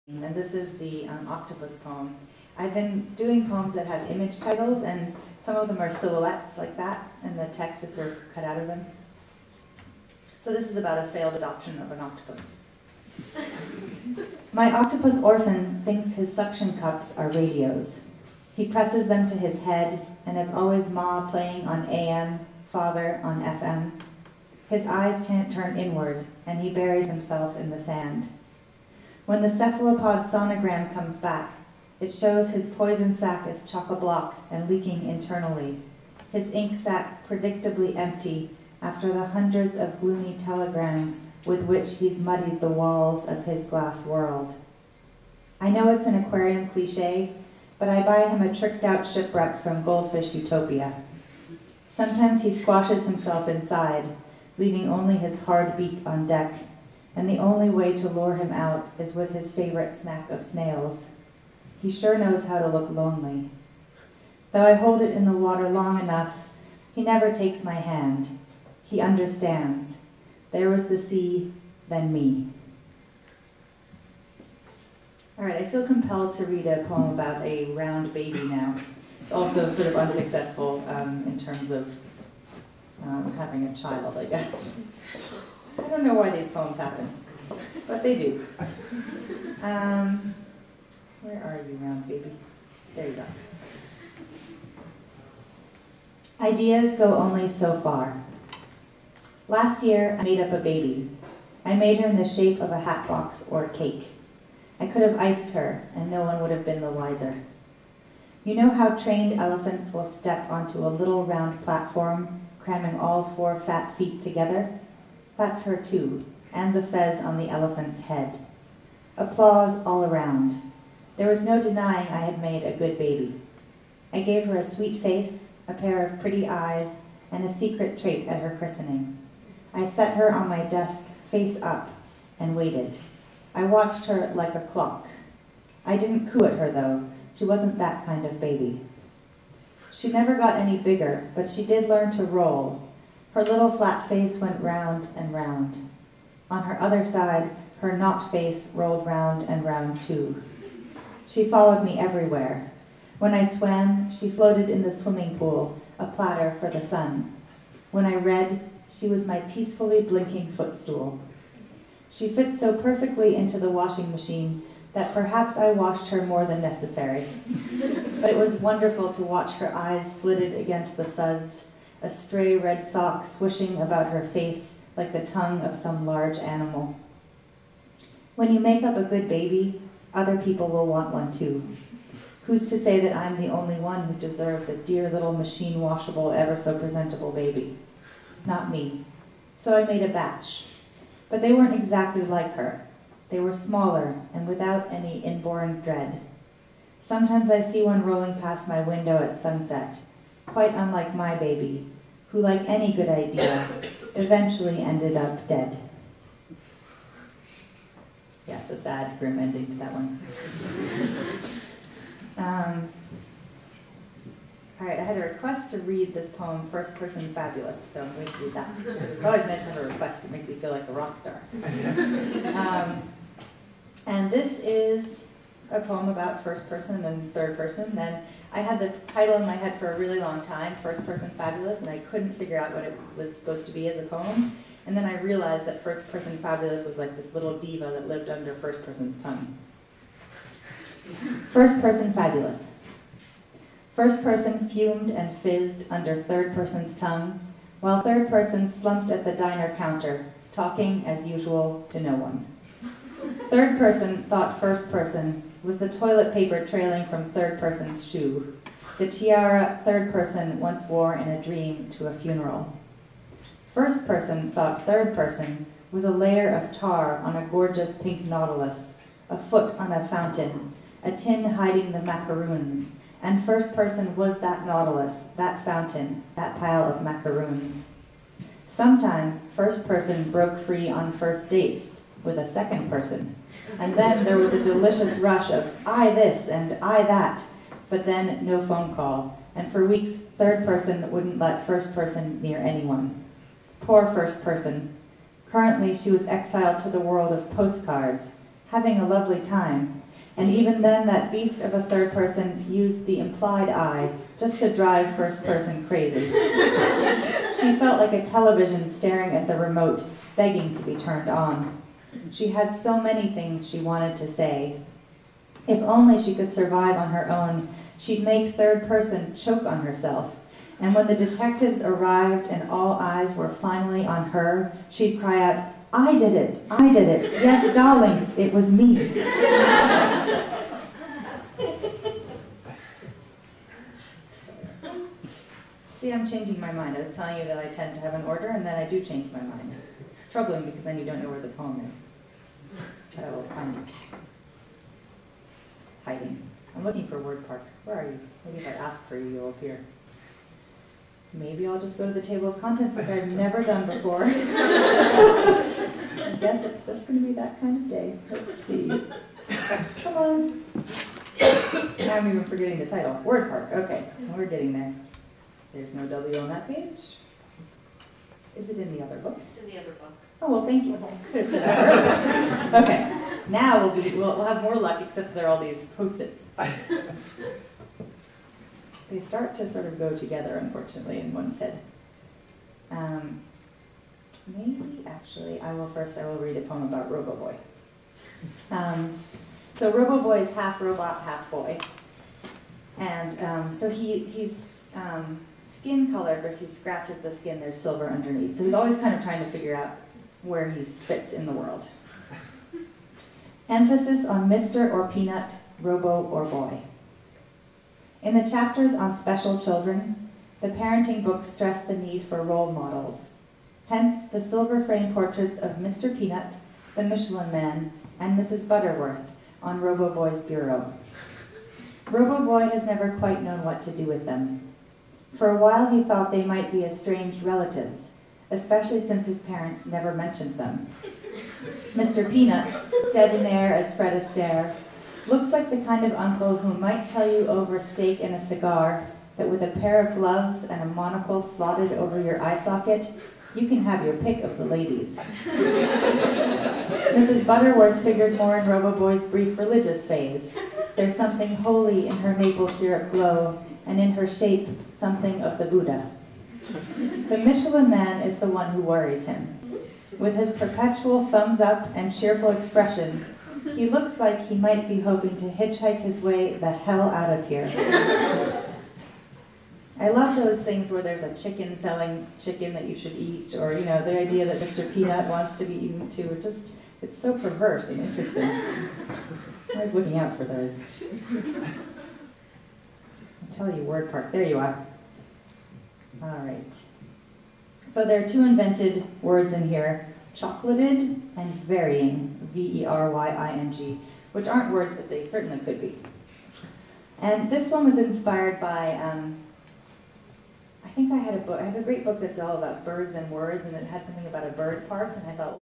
And this is the octopus poem. I've been doing poems that have image titles, and some of them are silhouettes like that, and the text is sort of cut out of them. So this is about a failed adoption of an octopus. My octopus orphan thinks his suction cups are radios. He presses them to his head, and it's always Ma playing on AM, Father on FM. His eyes turn inward, and he buries himself in the sand. When the cephalopod sonogram comes back, it shows his poison sac is chock-a-block and leaking internally, his ink sac predictably empty after the hundreds of gloomy telegrams with which he's muddied the walls of his glass world. I know it's an aquarium cliche, but I buy him a tricked-out shipwreck from Goldfish Utopia. Sometimes he squashes himself inside, leaving only his hard beak on deck, and the only way to lure him out is with his favorite snack of snails. He sure knows how to look lonely. Though I hold it in the water long enough, he never takes my hand. He understands. There was the sea, then me. All right, I feel compelled to read a poem about a round baby now. It's also sort of unsuccessful in terms of having a child, I guess. I don't know why these poems happen, but they do. Where are you, round baby? There you go. Ideas go only so far. Last year, I made up a baby. I made her in the shape of a hat box or cake. I could have iced her, and no one would have been the wiser. You know how trained elephants will step onto a little round platform, cramming all 4 fat feet together? That's her too, and the fez on the elephant's head. Applause all around. There was no denying I had made a good baby. I gave her a sweet face, a pair of pretty eyes, and a secret trait at her christening. I set her on my desk, face up, and waited. I watched her like a clock. I didn't coo at her, though. She wasn't that kind of baby. She never got any bigger, but she did learn to roll. Her little flat face went round and round. On her other side, her knot face rolled round and round too. She followed me everywhere. When I swam, she floated in the swimming pool, a platter for the sun. When I read, she was my peacefully blinking footstool. She fit so perfectly into the washing machine that perhaps I washed her more than necessary. But it was wonderful to watch her eyes slitted against the suds, a stray red sock swishing about her face like the tongue of some large animal. When you make up a good baby, other people will want one too. Who's to say that I'm the only one who deserves a dear little machine-washable, ever-so-presentable baby? Not me. So I made a batch. But they weren't exactly like her. They were smaller and without any inborn dread. Sometimes I see one rolling past my window at sunset, quite unlike my baby, who, like any good idea, eventually ended up dead. Yeah, it's a sad, grim ending to that one. All right, I had a request to read this poem, First Person Fabulous, so I'm going to do that. It's always nice to have a request. It makes me feel like a rock star. And this is a poem about first person and third person. And I had the title in my head for a really long time, First Person Fabulous, and I couldn't figure out what it was supposed to be as a poem. And then I realized that First Person Fabulous was like this little diva that lived under first person's tongue. First Person Fabulous. First person fumed and fizzed under third person's tongue, while third person slumped at the diner counter, talking, as usual, to no one. Third person thought first person was the toilet paper trailing from third person's shoe, the tiara third person once wore in a dream to a funeral. First person thought third person was a layer of tar on a gorgeous pink nautilus, a foot on a fountain, a tin hiding the macaroons, and first person was that nautilus, that fountain, that pile of macaroons. Sometimes first person broke free on first dates with a second person, and then there was a delicious rush of I this and I that, but then no phone call, and for weeks third person wouldn't let first person near anyone. Poor first person. Currently she was exiled to the world of postcards, having a lovely time. And even then, that beast of a third person used the implied I just to drive first person crazy. She felt like a television staring at the remote, begging to be turned on. She had so many things she wanted to say. If only she could survive on her own, she'd make third person choke on herself. And when the detectives arrived and all eyes were finally on her, she'd cry out, "I did it! I did it! Yes, darlings, it was me!" See, I'm changing my mind. I was telling you that I tend to have an order, and then I do change my mind. It's troubling because then you don't know where the poem is. But I will find it. It's hiding. I'm looking for word park. Where are you? Maybe if I ask for you, you'll appear. Maybe I'll just go to the table of contents, which I've never done before. I guess it's just going to be that kind of day. Let's see. Come on. Now I'm even forgetting the title. Word park. Okay, we're getting there. There's no W on that page. Is it in the other book? It's in the other book. Oh, well, thank you. Could have said that earlier. Okay, now we'll have more luck, except there are all these Post-its. They start to sort of go together, unfortunately, in one's head. Maybe, actually, I will read a poem about Robo-Boy. So Robo-Boy is half robot, half boy. And so he's skin colored, but if he scratches the skin, there's silver underneath. So he's always kind of trying to figure out where he fits in the world. Emphasis on Mr. or Peanut, Robo or Boy. In the chapters on special children, the parenting books stress the need for role models. Hence, the silver frame portraits of Mr. Peanut, the Michelin Man, and Mrs. Butterworth on Robo-Boy's bureau. Robo-Boy has never quite known what to do with them. For a while, he thought they might be estranged relatives, especially since his parents never mentioned them. Mr. Peanut, debonair as Fred Astaire, looks like the kind of uncle who might tell you over steak and a cigar that with a pair of gloves and a monocle slotted over your eye socket, you can have your pick of the ladies. Mrs. Butterworth figured more in Robo-Boy's brief religious phase. There's something holy in her maple syrup glow, and in her shape, something of the Buddha. The Michelin Man is the one who worries him. With his perpetual thumbs up and cheerful expression, he looks like he might be hoping to hitchhike his way the hell out of here. I love those things where there's a chicken selling chicken that you should eat, or, you know, the idea that Mr. Peanut wants to be eaten too. It's so perverse and interesting. I'm always looking out for those. I'll tell you, word park. There you are. All right. So there are two invented words in here, chocolated and varying, V-E-R-Y-I-N-G, which aren't words, but they certainly could be. And this one was inspired by, I think I have a great book that's all about birds and words, and it had something about a bird park, and I thought,